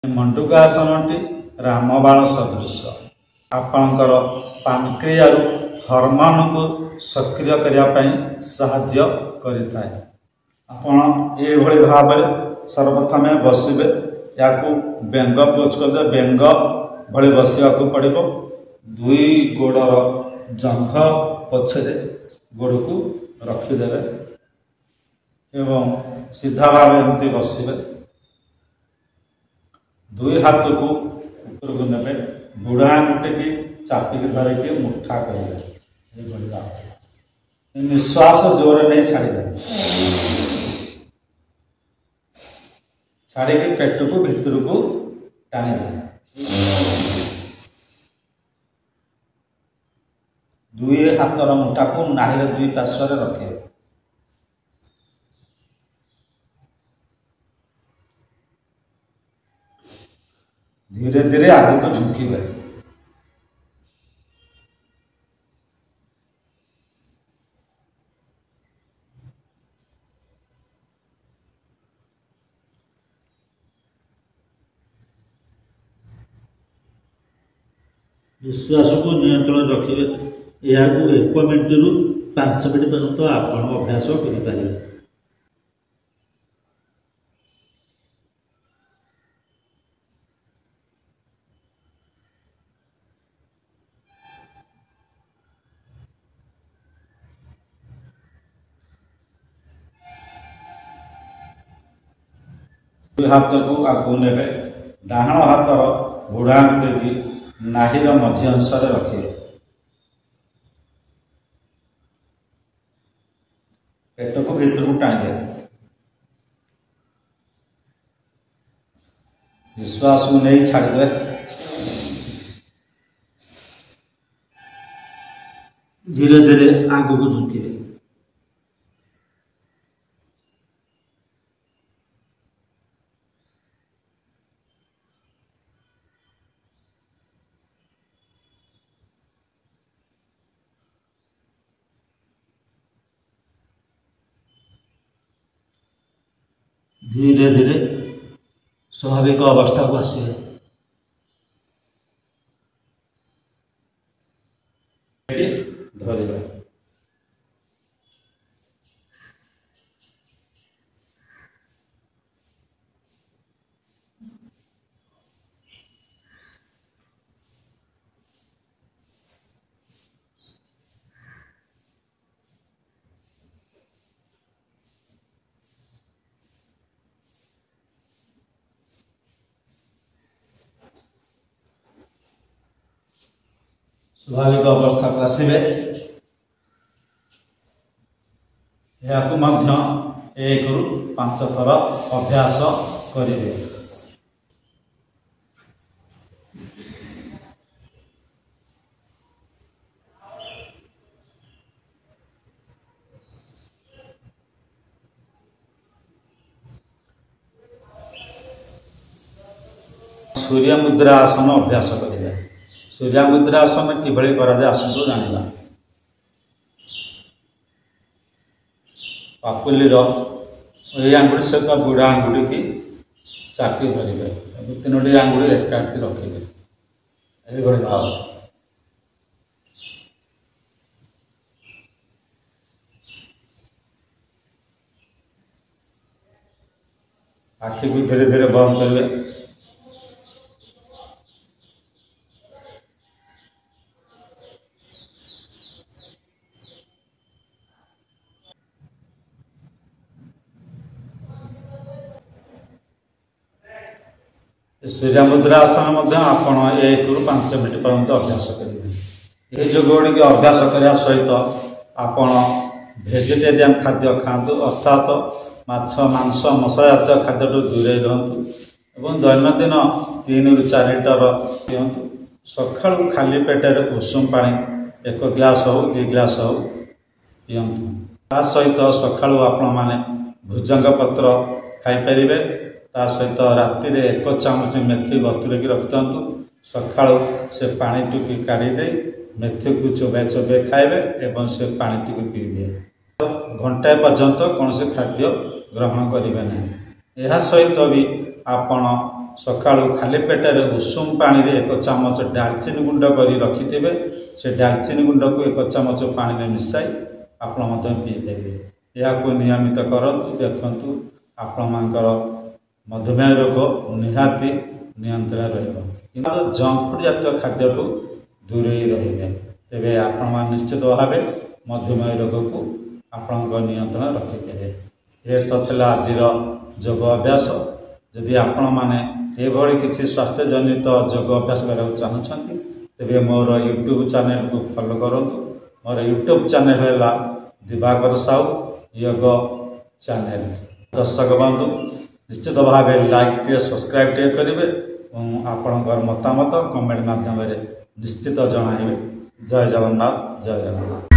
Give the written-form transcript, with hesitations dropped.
मंडूकासनटी रामबाण सदृश आपणकर पानक्रियारू हॉर्मोन को सक्रिय करने साहाय्य करिथाए। आपण एभली भाव सर्वप्रथम बसबे या बेंग पोच कर बेंग भली बसवा पड़ो। दुई गोड़र जंघ पछरे गोड़ को रखिदे एवं सीधा भाव एमती बसबे। दुई हाथ को ऊपर को ने बुढ़ा आंगुठी की चापिक धरिकी मुठा करेंगे। निश्वास जोर नहीं छाड़े छाड़ी पेट को भितर को टाणी दुई हाथर मुठा को नाहीर दुई पार्श्व रखे। धीरे धीरे आगे को झुकिबे। विश्वास को नियंत्रण रखिए। यह 1 मिनट रु 5 मिनट पर्यंत आपण अभ्यास करें। हाथ को आगू ने डाहाण हाथर बुढ़ा आंगुठी की नाहीर मझी अंश रखिए। पेट को भीतर को टाणी दे। विश्वास को नहीं छाड़दे। धीरे धीरे आगू को झुकिए। धीरे धीरे स्वाभाविक अवस्था को आसिए। धरिबा स्वाभाविक अवस्था को आसबे। यह 1 रु 5 थर अभ्यास करेंगे। सूर्य मुद्रा आसन अभ्यास करेंगे। सूर्य मुद्रा आसन किभली करा जाए आसतु जानिबा। पापुलीर ये आंगुठी सहित बुढ़ा आंगुठी की चापी धरिबे। 3टी आंगुठी एकाठी रखिबे। एभली भाव आखि को धीरे धीरे बंद करेंगे। सूर्य मुद्रा आसन आपण 1 रु 5 मिनट पर्यंत अभ्यास करेंगे। ये जो गुड़ी अभ्यास करने सहित आपण वेजिटेरियन खाद्य खातु अर्थात माछ मांस मसला जातीय खाद्य दूरे रुहतु एवं दैनंदिन 3 रु 4 लिटर पिंतु। सका खाली पेटर उषुम पानी 1 ग्लास हो 2 ग्लास हो पिंतु। ता सहित सका आपण मैंने भुजंग पत्र खाईपर। ता सहित राति 1 चामच मेथी बतुरेक रखिता। सका से पानी टी काढ़ी मेथी को चोबे चोबे खाइबे एवं से पानी टी पीबे। घंटाए पर्यंत कौन से खाद्य ग्रहण करेंगे ना। यह सहित भी आपण सका खाली पेटर उषुम पानी रे 1 चामच डालचीनी गुंड कर रखिथे। से डालचीनी गुंड को 1 चामच पानी में मिसाई आपण पी पारे। यह नियमित करतु देखु आपणकर मधुमेह रोग निहाती नियंत्रण रहा। जंक फूड जातीय खाद्य ठू दूरे रे तेरे आपण निश्चित भाव मधुमेह रोग को आपण नियंत्रण रखिपारे। ये तो थिला आजिर योग अभ्यास। जदि आपण मैंने ये किसी स्वास्थ्य जनित योग अभ्यास करा चाहते तेरे मोर यूट्यूब चैनल को फॉलो करंतु। मोर यूट्यूब चैनल है दिवाकर साहू योग चैनल। दर्शक बंधु निश्चित भाव लाइक सब्सक्राइब करेंगे और आपणकर मतामत कमेंट माध्यम निश्चित जन। जय जगन्नाथ जय जगन्नाथ।